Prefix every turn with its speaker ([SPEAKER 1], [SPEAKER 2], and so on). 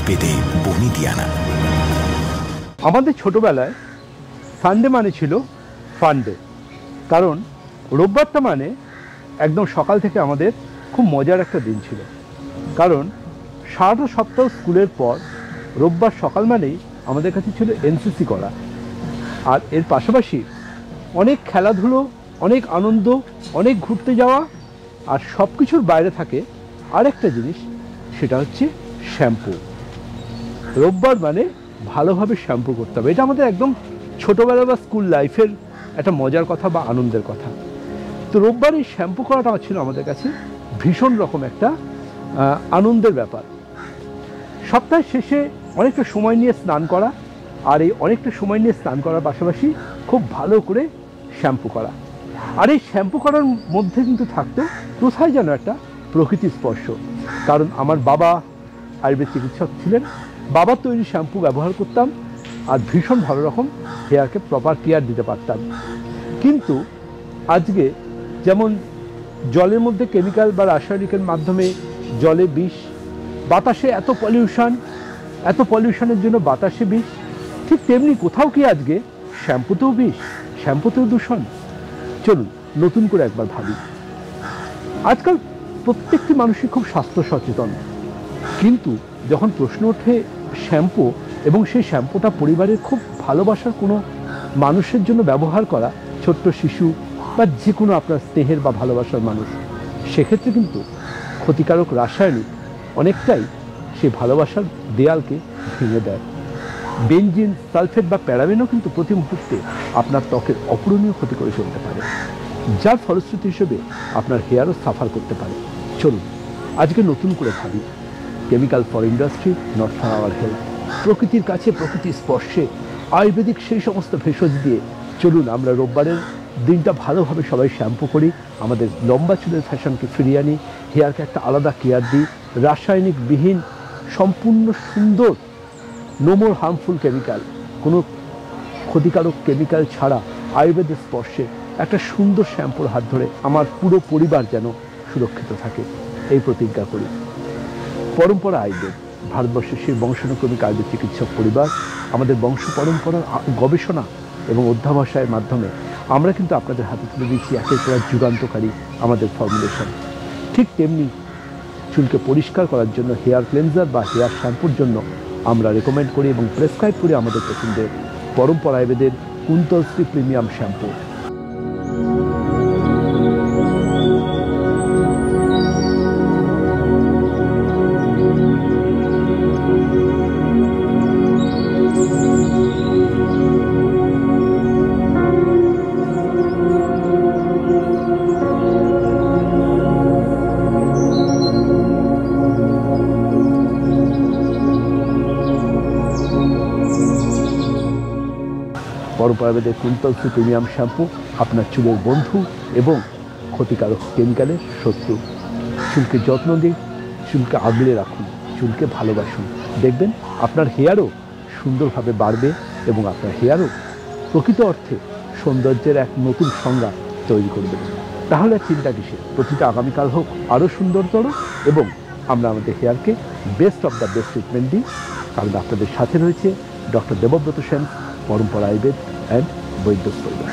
[SPEAKER 1] আয়ুর্বেদে বনিদিয়ানা।
[SPEAKER 2] আমাদের ছোটবেলায় সানডে মানে ছিল ফান্ডে, কারণ রোববারটা মানে একদম সকাল থেকে আমাদের খুব মজার একটা দিন ছিল। কারণ সারাটা সপ্তাহ স্কুলের পর রোববার সকাল মানেই আমাদের কাছে ছিল এনসিসি করা, আর এর পাশাপাশি অনেক খেলাধুলো, অনেক আনন্দ, অনেক ঘুরতে যাওয়া, আর সব কিছুর বাইরে থাকে আরেকটা জিনিস, সেটা হচ্ছে শ্যাম্পু। রোববার মানে ভালোভাবে শ্যাম্পু করতে হবে, এটা আমাদের একদম ছোটোবেলা বা স্কুল লাইফের একটা মজার কথা বা আনন্দের কথা। তো রোববার এই শ্যাম্পু করাটা ছিল আমাদের কাছে ভীষণ রকম একটা আনন্দের ব্যাপার। সপ্তাহের শেষে অনেকটা সময় নিয়ে স্নান করা, আর এই অনেকটা সময় নিয়ে স্নান করার পাশাপাশি খুব ভালো করে শ্যাম্পু করা। আর এই শ্যাম্পু করার মধ্যে কিন্তু থাকতো কোথায় যেন একটা প্রকৃতি স্পর্শ, কারণ আমার বাবা আয়ুর্বেদ চিকিৎসক ছিলেন, বাবার তৈরি শ্যাম্পু ব্যবহার করতাম আর ভীষণ ভালো রকম হেয়ারকে প্রপার কেয়ার দিতে পারতাম। কিন্তু আজকে যেমন জলের মধ্যে কেমিক্যাল বা রাসায়নিকের মাধ্যমে জলে বিষ, বাতাসে এত পলিউশনের জন্য বাতাসে বিষ, ঠিক তেমনি কোথাও কি আজকে শ্যাম্পুতেও বিষ, শ্যাম্পুতেও দূষণ। চলুন নতুন করে একবার ভাবি। আজকাল প্রত্যেকটি মানুষই খুব স্বাস্থ্য সচেতন, কিন্তু যখন প্রশ্ন ওঠে শ্যাম্পু এবং সেই শ্যাম্পুটা পরিবারের খুব ভালোবাসার কোনো মানুষের জন্য ব্যবহার করা, ছোট্ট শিশু বা যে কোনো আপনার স্নেহের বা ভালোবাসার মানুষ, সেক্ষেত্রে কিন্তু ক্ষতিকারক রাসায়নিক অনেকটাই সেই ভালোবাসার দেয়ালকে ভেঙে দেয়। বেনজিন, সালফেট বা প্যারাবেনও কিন্তু প্রতি মুহূর্তে আপনার ত্বকের অপূরণীয় ক্ষতি করে চলতে পারে, যার ফলশ্রুতি হিসেবে আপনার হেয়ারও সাফার করতে পারে। চলুন আজকে নতুন করে ভাবি, chemical for industry, not for our health. প্রকৃতির কাছে, প্রকৃতির স্পর্শে, আয়ুর্বেদিক সেই সমস্ত ভেষজ দিয়ে চলুন আমরা রোববারের দিনটা ভালোভাবে সবাই শ্যাম্পু করি, আমাদের লম্বা চুলের ফ্যাশনকে ফিরিয়ে আনি, হেয়ারকে একটা আলাদা কেয়ার দিই, রাসায়নিক বিহীন সম্পূর্ণ সুন্দর, নো মোর হার্মফুল কেমিক্যাল, কোনো ক্ষতিকারক কেমিক্যাল ছাড়া আয়ুর্বেদের স্পর্শে একটা সুন্দর শ্যাম্পুর হাত ধরে আমার পুরো পরিবার যেন সুরক্ষিত থাকে, এই প্রতিজ্ঞা করি। পরম্পরা আয়ুর্বেদ, ভারতবর্ষের সেই বংশানুক্রমিক আয়ুর্বেদ চিকিৎসক পরিবার, আমাদের বংশ পরম্পরার গবেষণা এবং অধ্যাবসায়ের মাধ্যমে আমরা কিন্তু আপনাদের হাতে তুলে দিয়েছি একের পর এক যুগান্তকারী আমাদের ফর্মুলেশন। ঠিক তেমনি চুলকে পরিষ্কার করার জন্য হেয়ার ক্লেনজার বা হেয়ার শ্যাম্পুর জন্য আমরা রেকমেন্ড করি এবং প্রেসক্রাইব করি আমাদের পছন্দের পরম্পরা আয়ুর্বেদের কুন্তলশ্রী প্রিমিয়াম শ্যাম্পু। পরম্পরা আয়ুর্বেদের কুন্তলশ্রী প্রিমিয়াম শ্যাম্পু আপনার চুলের বন্ধু এবং ক্ষতিকারক কেমিক্যালের শত্রু। চুলকে যত্ন দিন, চুলকে আগলে রাখুন, চুলকে ভালোবাসুন, দেখবেন আপনার হেয়ারও সুন্দরভাবে বাড়বে এবং আপনার হেয়ারও প্রকৃত অর্থে সৌন্দর্যের এক নতুন সংজ্ঞা তৈরি করবে। তাহলে চিন্তা কিসের, প্রতিটা আগামীকাল হোক আরও সুন্দরতর এবং আমরা আমাদের হেয়ারকে best of the best treatment দিই। কারণ আপনাদের সাথে রয়েছে ডক্টর দেবব্রত সেন, পরম্পরা আয়ুর্বেদ অ্যান্ড বৈদ্য পরিবার।